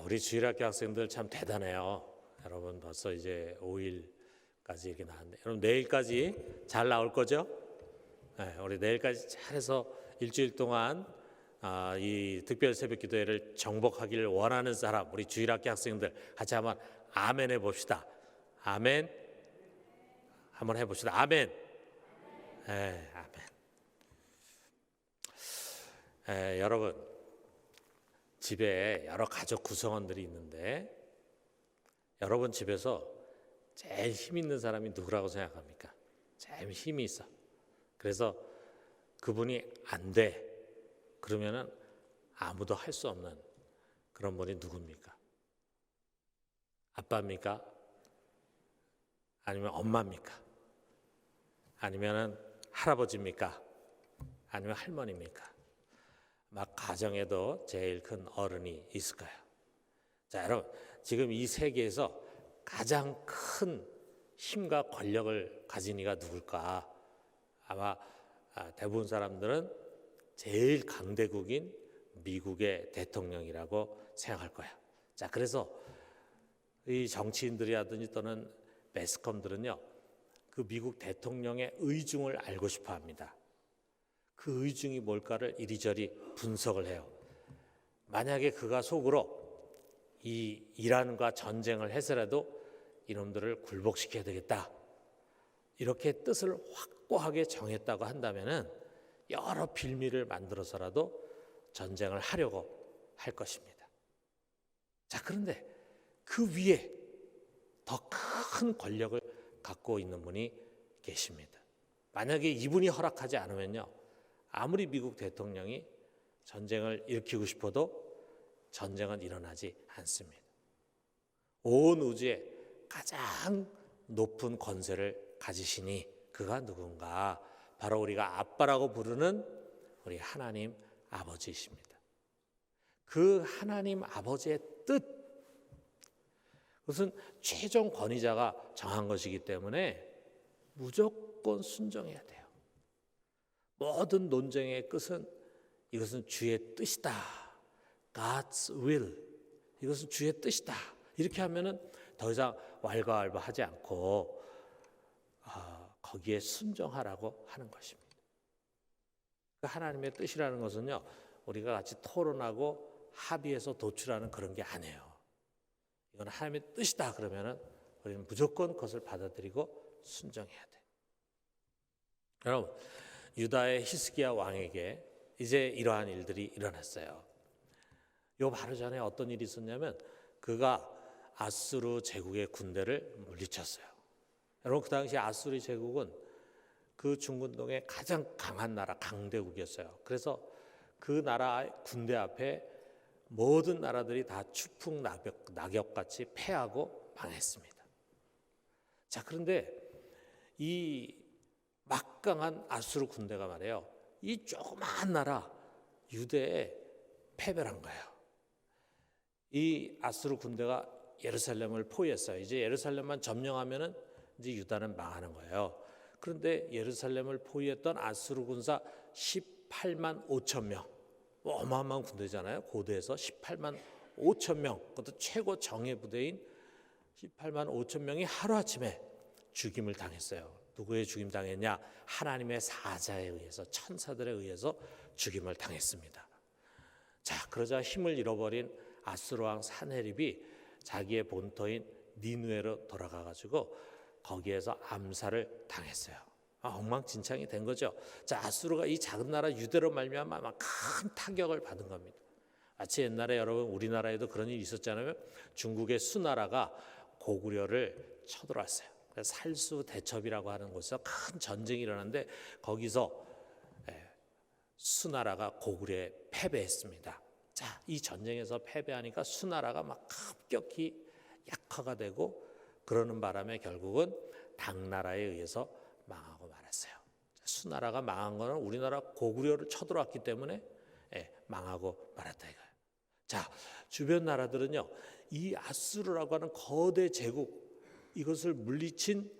우리 주일학교 학생들 참 대단해요. 여러분 벌써 이제 5일까지 이렇게 나왔는데, 여러분 내일까지 잘 나올 거죠? 네, 우리 내일까지 잘해서 일주일 동안 이 특별 새벽 기도회를 정복하기를 원하는 사람, 우리 주일학교 학생들 같이 한번 아멘 해봅시다. 아멘. 한번 해봅시다. 아멘. 네, 아멘. 여러분, 집에 여러 가족 구성원들이 있는데 여러분 집에서 제일 힘 있는 사람이 누구라고 생각합니까? 제일 힘이 있어. 그래서 그분이 안 돼. 그러면은 아무도 할 수 없는 그런 분이 누굽니까? 아빠입니까? 아니면 엄마입니까? 아니면은 할아버지입니까? 아니면 할머니입니까? 막 가정에도 제일 큰 어른이 있을 거예요. 자, 여러분, 지금 이 세계에서 가장 큰 힘과 권력을 가진 이가 누굴까? 아마 대부분 사람들은 제일 강대국인 미국의 대통령이라고 생각할 거예요. 자, 그래서 이 정치인들이라든지 또는 매스컴들은요, 그 미국 대통령의 의중을 알고 싶어 합니다. 그 의중이 뭘까를 이리저리 분석을 해요. 만약에 그가 속으로 이 이란과 전쟁을 해서라도 이놈들을 굴복시켜야 되겠다, 이렇게 뜻을 확고하게 정했다고 한다면은 여러 빌미를 만들어서라도 전쟁을 하려고 할 것입니다. 자, 그런데 그 위에 더 큰 권력을 갖고 있는 분이 계십니다. 만약에 이분이 허락하지 않으면요, 아무리 미국 대통령이 전쟁을 일으키고 싶어도 전쟁은 일어나지 않습니다. 온 우주에 가장 높은 권세를 가지시니 그가 누군가? 바로 우리가 아빠라고 부르는 우리 하나님 아버지이십니다. 그 하나님 아버지의 뜻, 그것은 최종 권위자가 정한 것이기 때문에 무조건 순종해야 돼요. 모든 논쟁의 끝은 이것은 주의 뜻이다. God's will. 이것은 주의 뜻이다. 이렇게 하면은 더 이상 왈가왈부하지 않고 거기에 순종하라고 하는 것입니다. 하나님의 뜻이라는 것은요, 우리가 같이 토론하고 합의해서 도출하는 그런 게 아니에요. 이건 하나님의 뜻이다 그러면은 우리는 무조건 그것을 받아들이고 순종해야 돼. 여러분, 유다의 히스기야 왕에게 이제 이러한 일들이 일어났어요. 요 바로 전에 어떤 일이 있었냐면 그가 아수르 제국의 군대를 물리쳤어요. 여러분, 그 당시 아수르 제국은 그 중근동의 가장 강한 나라, 강대국이었어요. 그래서 그 나라 군대 앞에 모든 나라들이 다 추풍 낙엽같이 패하고 망했습니다. 자, 그런데 이 막강한 아수르 군대가 말이에요, 이 조그마한 나라 유대에 패배를 한 거예요. 이 아수르 군대가 예루살렘을 포위했어요. 이제 예루살렘만 점령하면은 이제 유다는 망하는 거예요. 그런데 예루살렘을 포위했던 아수르 군사 18만 5천 명, 어마어마한 군대잖아요. 고대에서 18만 5천 명, 그것도 최고 정예 부대인 18만 5천 명이 하루아침에 죽임을 당했어요. 누구의 죽임 당했냐? 하나님의 사자에 의해서, 천사들에 의해서 죽임을 당했습니다. 자, 그러자 힘을 잃어버린 아수르 왕 사네립이 자기의 본토인 니느웨로 돌아가 가지고 거기에서 암살을 당했어요. 엉망진창이 된 거죠. 자, 아수르가 이 작은 나라 유대로 말미암아 큰 타격을 받은 겁니다. 마치 옛날에 여러분 우리나라에도 그런 일이 있었잖아요. 중국의 수나라가 고구려를 쳐들어왔어요. 살수대첩이라고 하는 곳에서 큰 전쟁이 일어났는데 거기서 수나라가 고구려에 패배했습니다. 자, 이 전쟁에서 패배하니까 수나라가 막 급격히 약화가 되고 그러는 바람에 결국은 당나라에 의해서 망하고 말았어요. 수나라가 망한 거는 우리나라 고구려를 쳐들어왔기 때문에 망하고 말았다 이거예요. 자, 주변 나라들은요, 이 아수르라고 하는 거대 제국, 이것을 물리친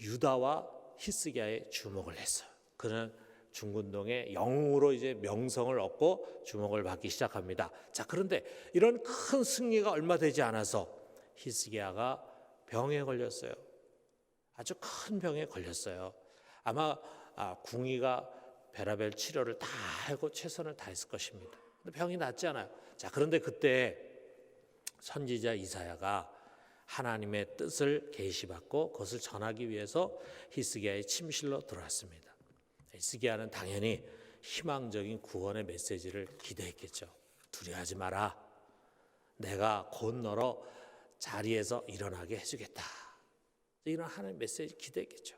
유다와 히스기야에 주목을 했어요. 그는 중군동의 영웅으로 이제 명성을 얻고 주목을 받기 시작합니다. 자, 그런데 이런 큰 승리가 얼마 되지 않아서 히스기야가 병에 걸렸어요. 아주 큰 병에 걸렸어요. 아마 궁이가 베라벨 치료를 다 하고 최선을 다했을 것입니다. 근데 병이 낫지 않아요. 자, 그런데 그때 선지자 이사야가 하나님의 뜻을 계시받고 그것을 전하기 위해서 히스기야의 침실로 들어왔습니다. 히스기야는 당연히 희망적인 구원의 메시지를 기대했겠죠. 두려워하지 마라. 내가 곧 너로 자리에서 일어나게 해주겠다. 이런 하나님의 메시지 기대했겠죠.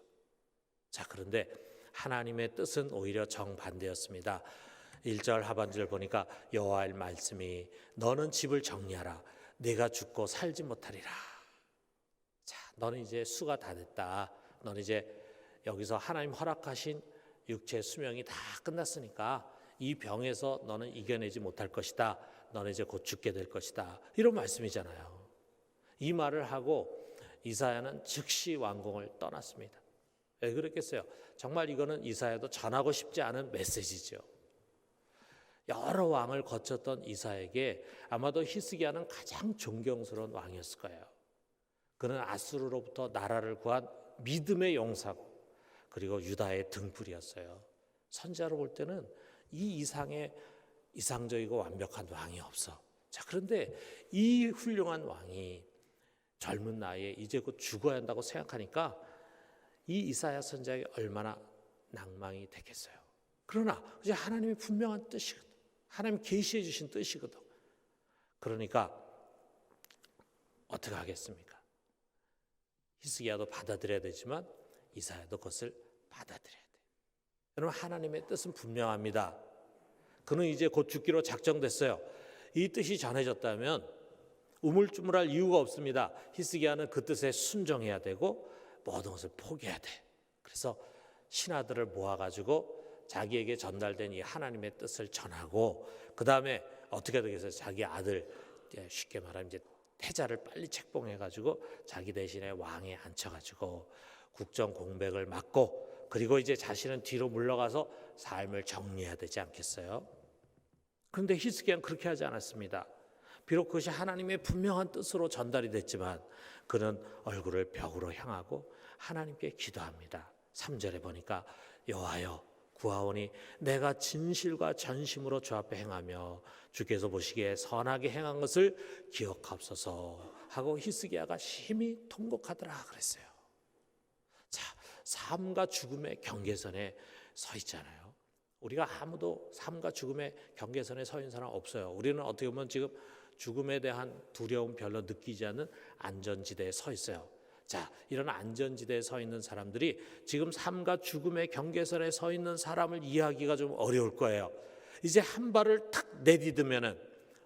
자, 그런데 하나님의 뜻은 오히려 정반대였습니다. 1절 하반절을 보니까 여호와의 말씀이 너는 집을 정리하라. 내가 죽고 살지 못하리라. 자, 너는 이제 수가 다 됐다. 너는 이제 여기서 하나님 허락하신 육체의 수명이 다 끝났으니까 이 병에서 너는 이겨내지 못할 것이다. 너는 이제 곧 죽게 될 것이다. 이런 말씀이잖아요. 이 말을 하고 이사야는 즉시 왕궁을 떠났습니다. 왜 그랬겠어요? 정말 이거는 이사야도 전하고 싶지 않은 메시지죠. 여러 왕을 거쳤던 이사야에게 아마도 히스기야는 가장 존경스러운 왕이었을 거예요. 그는 아수르로부터 나라를 구한 믿음의 용사고 그리고 유다의 등불이었어요. 선지자로 볼 때는 이 이상의 이상적이고 완벽한 왕이 없어. 자, 그런데 이 훌륭한 왕이 젊은 나이에 이제 곧 죽어야 한다고 생각하니까 이 이사야 선지자에게 얼마나 낭망이 됐겠어요. 그러나 이제 하나님의 분명한 뜻이거든. 하나님 계시해 주신 뜻이거든. 그러니까 어떻게 하겠습니까? 히스기야도 받아들여야 되지만 이사야도 그것을 받아들여야 돼. 여러분, 하나님의 뜻은 분명합니다. 그는 이제 곧 죽기로 작정됐어요. 이 뜻이 전해졌다면 우물쭈물할 이유가 없습니다. 히스기야는 그 뜻에 순종해야 되고 모든 것을 포기해야 돼. 그래서 신하들을 모아가지고 자기에게 전달된 이 하나님의 뜻을 전하고 그 다음에 어떻게 되겠어요? 자기 아들, 쉽게 말하면 이제 태자를 빨리 책봉해가지고 자기 대신에 왕에 앉혀가지고 국정 공백을 막고 그리고 이제 자신은 뒤로 물러가서 삶을 정리해야 되지 않겠어요? 그런데 히스기야는 그렇게 하지 않았습니다. 비록 그것이 하나님의 분명한 뜻으로 전달이 됐지만 그는 얼굴을 벽으로 향하고 하나님께 기도합니다. 3절에 보니까 여호와여 구하오니 내가 진실과 전심으로 주 앞에 행하며 주께서 보시기에 선하게 행한 것을 기억하옵소서 하고 히스기야가 심히 통곡하더라 그랬어요. 자, 삶과 죽음의 경계선에 서 있잖아요. 우리가 아무도 삶과 죽음의 경계선에 서 있는 사람 없어요. 우리는 어떻게 보면 지금 죽음에 대한 두려움 별로 느끼지 않는 안전지대에 서 있어요. 자, 이런 안전지대에 서 있는 사람들이 지금 삶과 죽음의 경계선에 서 있는 사람을 이해하기가 좀 어려울 거예요. 이제 한 발을 탁 내디디면은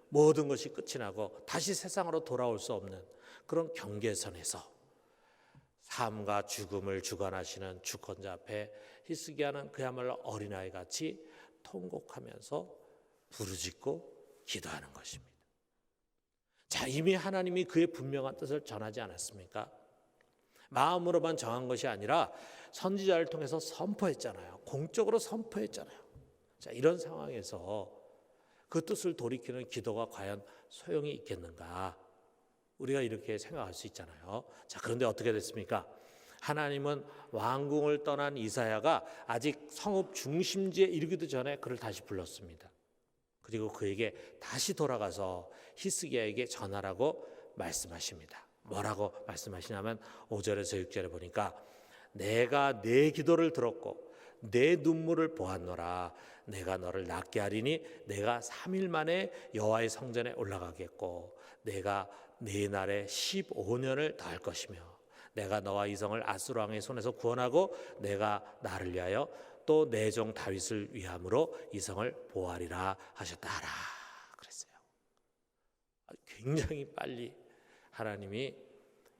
모든 것이 끝이 나고 다시 세상으로 돌아올 수 없는 그런 경계선에서 삶과 죽음을 주관하시는 주권자 앞에 히스기야는 그야말로 어린아이 같이 통곡하면서 부르짖고 기도하는 것입니다. 자, 이미 하나님이 그의 분명한 뜻을 전하지 않았습니까? 마음으로만 정한 것이 아니라 선지자를 통해서 선포했잖아요. 공적으로 선포했잖아요. 자, 이런 상황에서 그 뜻을 돌이키는 기도가 과연 소용이 있겠는가? 우리가 이렇게 생각할 수 있잖아요. 자, 그런데 어떻게 됐습니까? 하나님은 왕궁을 떠난 이사야가 아직 성읍 중심지에 이르기도 전에 그를 다시 불렀습니다. 그리고 그에게 다시 돌아가서 히스기야에게 전하라고 말씀하십니다. 뭐라고 말씀하시냐면 5절에서 6절에 보니까 내가 내 기도를 들었고 내 눈물을 보았노라. 내가 너를 낫게 하리니 내가 3일 만에 여호와의 성전에 올라가겠고 내가 네 날에 15년을 더할 것이며 내가 너와 이성을 아수르 왕의 손에서 구원하고 내가 나를 위하여 또 내 종 다윗을 위함으로 이성을 보호하리라 하셨다라 그랬어요. 굉장히 빨리 하나님이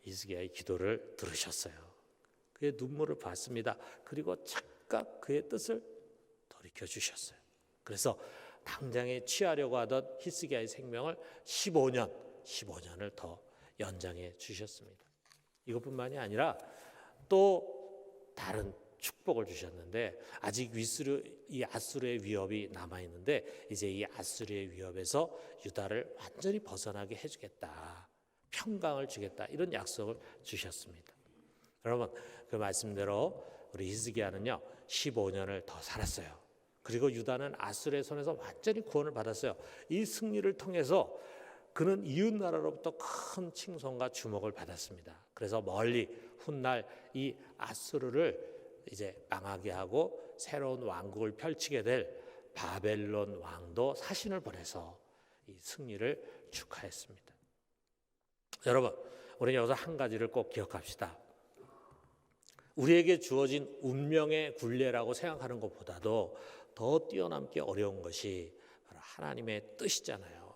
히스기야의 기도를 들으셨어요. 그의 눈물을 봤습니다. 그리고 즉각 그의 뜻을 돌이켜 주셨어요. 그래서 당장에 취하려고 하던 히스기야의 생명을 15년을 더 연장해 주셨습니다. 이것뿐만이 아니라 또 다른 축복을 주셨는데 아직 이 아수르의 위협이 남아 있는데 이제 이 아수르의 위협에서 유다를 완전히 벗어나게 해주겠다, 평강을 주겠다, 이런 약속을 주셨습니다. 여러분, 그 말씀대로 우리 히스기야는요 15년을 더 살았어요. 그리고 유다는 아수르의 손에서 완전히 구원을 받았어요. 이 승리를 통해서 그는 이웃 나라로부터 큰 칭송과 주목을 받았습니다. 그래서 멀리 훗날 이 아수르를 이제 망하게 하고 새로운 왕국을 펼치게 될 바벨론 왕도 사신을 보내서 이 승리를 축하했습니다. 여러분, 우리는 여기서 한 가지를 꼭 기억합시다. 우리에게 주어진 운명의 굴레라고 생각하는 것보다도 더 뛰어넘기 어려운 것이 바로 하나님의 뜻이잖아요.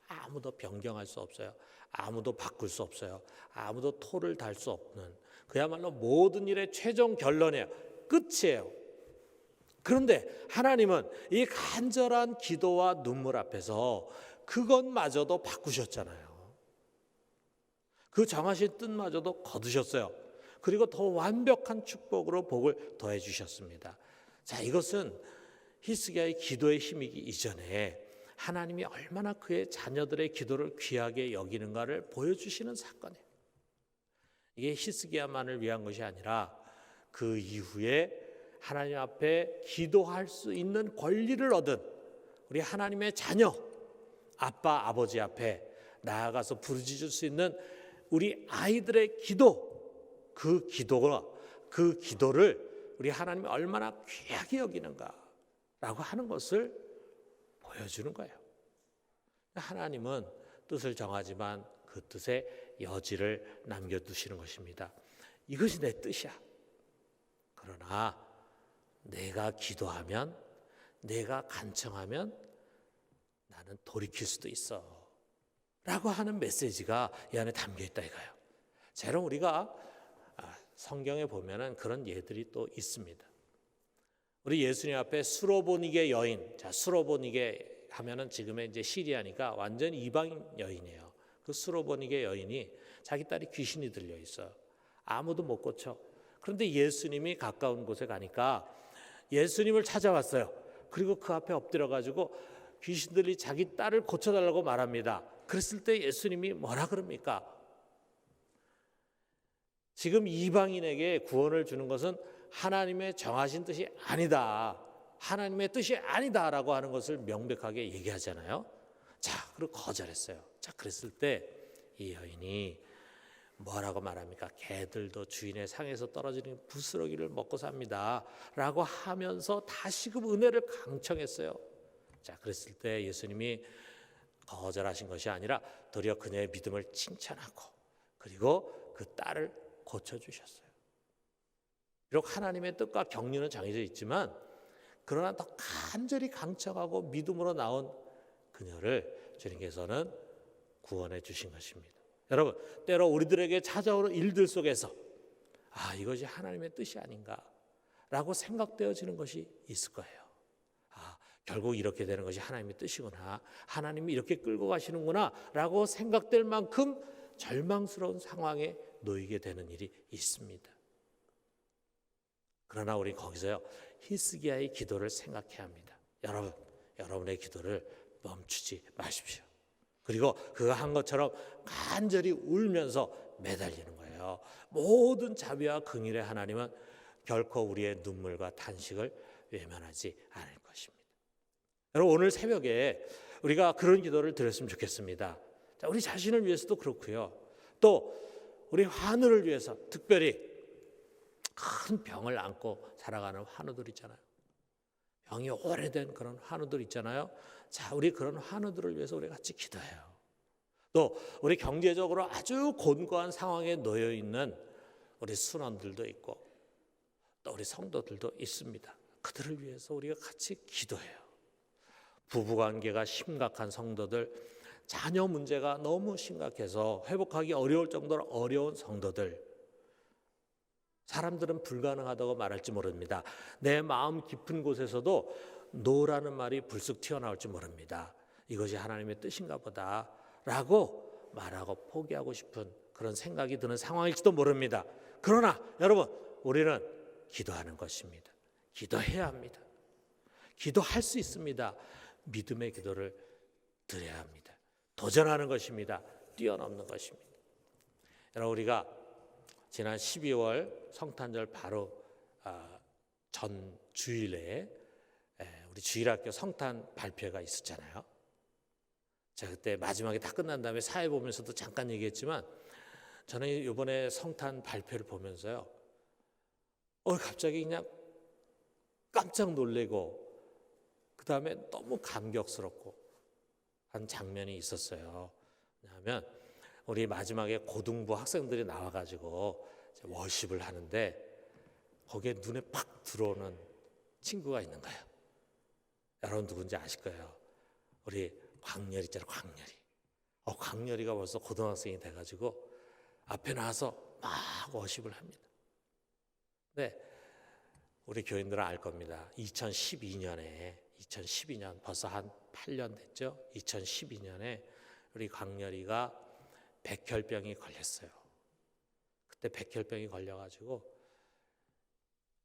아무도 변경할 수 없어요. 아무도 바꿀 수 없어요. 아무도 토를 달 수 없는, 그야말로 모든 일의 최종 결론이에요. 끝이에요. 그런데 하나님은 이 간절한 기도와 눈물 앞에서 그것마저도 바꾸셨잖아요. 그 정하신 뜻마저도 거두셨어요. 그리고 더 완벽한 축복으로 복을 더해 주셨습니다. 자, 이것은 히스기야의 기도의 힘이기 이전에 하나님이 얼마나 그의 자녀들의 기도를 귀하게 여기는가를 보여주시는 사건이에요. 이게 히스기야만을 위한 것이 아니라 그 이후에 하나님 앞에 기도할 수 있는 권리를 얻은 우리 하나님의 자녀, 아빠, 아버지 앞에 나아가서 부르짖을 수 있는 우리 아이들의 기도, 그 기도를 우리 하나님이 얼마나 귀하게 여기는가라고 하는 것을 보여주는 거예요. 하나님은 뜻을 정하지만 그 뜻에 여지를 남겨두시는 것입니다. 이것이 내 뜻이야. 그러나 내가 기도하면, 내가 간청하면 나는 돌이킬 수도 있어 라고 하는 메시지가 이 안에 담겨있다 이거예요. 자, 여러분, 우리가 성경에 보면은 그런 예들이 또 있습니다. 우리 예수님 앞에 수로보니게 여인, 자, 수로보니게 하면은 지금의 이제 시리아니까 완전 이방인 여인이에요. 그 수로보니게 여인이 자기 딸이 귀신이 들려 있어요. 아무도 못 고쳐. 그런데 예수님이 가까운 곳에 가니까 예수님을 찾아왔어요. 그리고 그 앞에 엎드려 가지고 귀신들이 자기 딸을 고쳐달라고 말합니다. 그랬을 때 예수님이 뭐라 그럽니까? 지금 이방인에게 구원을 주는 것은 하나님의 정하신 뜻이 아니다, 하나님의 뜻이 아니다라고 하는 것을 명백하게 얘기하잖아요. 자, 그리고 거절했어요. 자, 그랬을 때 이 여인이 뭐라고 말합니까? 개들도 주인의 상에서 떨어지는 부스러기를 먹고 삽니다 라고 하면서 다시금 은혜를 강청했어요. 자, 그랬을 때 예수님이 거절하신 것이 아니라 도리어 그녀의 믿음을 칭찬하고 그리고 그 딸을 고쳐주셨어요. 비록 하나님의 뜻과 경륜은 정해져 있지만 그러나 더 간절히 강청하고 믿음으로 나온 그녀를 주님께서는 구원해 주신 것입니다. 여러분, 때로 우리들에게 찾아오는 일들 속에서 이것이 하나님의 뜻이 아닌가라고 생각되어지는 것이 있을 거예요. 결국 이렇게 되는 것이 하나님의 뜻이구나, 하나님이 이렇게 끌고 가시는구나 라고 생각될 만큼 절망스러운 상황에 놓이게 되는 일이 있습니다. 그러나 우리 거기서요 히스기야의 기도를 생각해야 합니다. 여러분의 기도를 멈추지 마십시오. 그리고 그가 한 것처럼 간절히 울면서 매달리는 거예요. 모든 자비와 긍휼의 하나님은 결코 우리의 눈물과 탄식을 외면하지 않을 것입니다. 여러분, 오늘 새벽에 우리가 그런 기도를 드렸으면 좋겠습니다. 자, 우리 자신을 위해서도 그렇고요. 또 우리 환우를 위해서, 특별히 큰 병을 안고 살아가는 환우들 있잖아요. 병이 오래된 그런 환우들 있잖아요. 자, 우리 그런 환우들을 위해서 우리 같이 기도해요. 또 우리 경제적으로 아주 곤고한 상황에 놓여 있는 우리 순원들도 있고 또 우리 성도들도 있습니다. 그들을 위해서 우리가 같이 기도해요. 부부관계가 심각한 성도들, 자녀 문제가 너무 심각해서 회복하기 어려울 정도로 어려운 성도들, 사람들은 불가능하다고 말할지 모릅니다. 내 마음 깊은 곳에서도 노라는 말이 불쑥 튀어나올지 모릅니다. 이것이 하나님의 뜻인가 보다 라고 말하고 포기하고 싶은 그런 생각이 드는 상황일지도 모릅니다. 그러나 여러분, 우리는 기도하는 것입니다. 기도해야 합니다. 기도할 수 있습니다. 믿음의 기도를 드려야 합니다. 도전하는 것입니다. 뛰어넘는 것입니다. 여러분, 우리가 지난 12월 성탄절 바로 전 주일에 우리 주일학교 성탄 발표가 있었잖아요. 제가 그때 마지막에 다 끝난 다음에 사회 보면서도 잠깐 얘기했지만, 저는 이번에 성탄 발표를 보면서요, 갑자기 그냥 깜짝 놀래고 그 다음에 너무 감격스럽고 한 장면이 있었어요. 왜냐하면 우리 마지막에 고등부 학생들이 나와가지고 워십을 하는데 거기에 눈에 팍 들어오는 친구가 있는 거예요. 여러분 누군지 아실 거예요. 우리 광렬이 있잖아요. 광렬이. 광렬이가 벌써 고등학생이 돼가지고 앞에 나와서 막 워십을 합니다. 네, 우리 교인들은 알 겁니다. 2012년 벌써 한 8년 됐죠. 2012년에 우리 광렬이가 백혈병이 걸렸어요. 그때 백혈병이 걸려가지고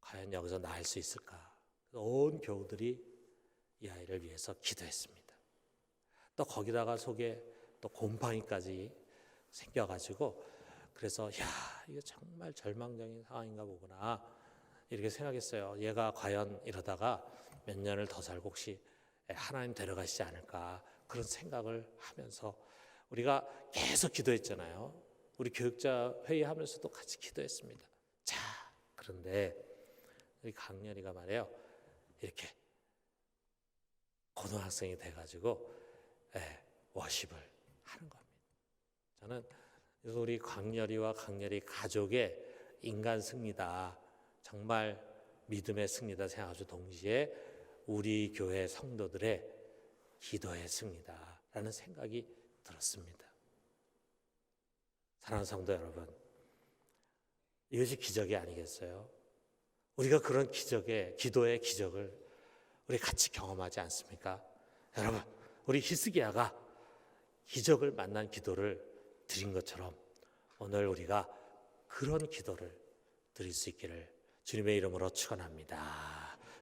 과연 여기서 나을 수 있을까? 온 교우들이 이 아이를 위해서 기도했습니다. 또 거기다가 속에 또 곰팡이까지 생겨가지고, 그래서 이거 정말 절망적인 상황인가 보구나 이렇게 생각했어요. 얘가 과연 이러다가 몇 년을 더 살고 혹시 하나님 데려가시지 않을까, 그런 생각을 하면서 우리가 계속 기도했잖아요. 우리 교육자 회의하면서도 같이 기도했습니다. 자, 그런데 우리 강렬이가 말이에요, 이렇게 고등학생이 돼가지고 워십을 하는 겁니다. 저는 우리 강렬이와 강렬이 가족의 인간 승리다, 정말 믿음의 승리다 생각하죠. 동시에 우리 교회 성도들의 기도의 승리다라는 생각이 들었습니다. 사랑하는 성도 여러분, 이것이 기적이 아니겠어요? 우리가 그런 기도의 기적을 우리 같이 경험하지 않습니까? 여러분, 우리 히스기야가 기적을 만난 기도를 드린 것처럼 오늘 우리가 그런 기도를 드릴 수 있기를 주님의 이름으로 축원합니다.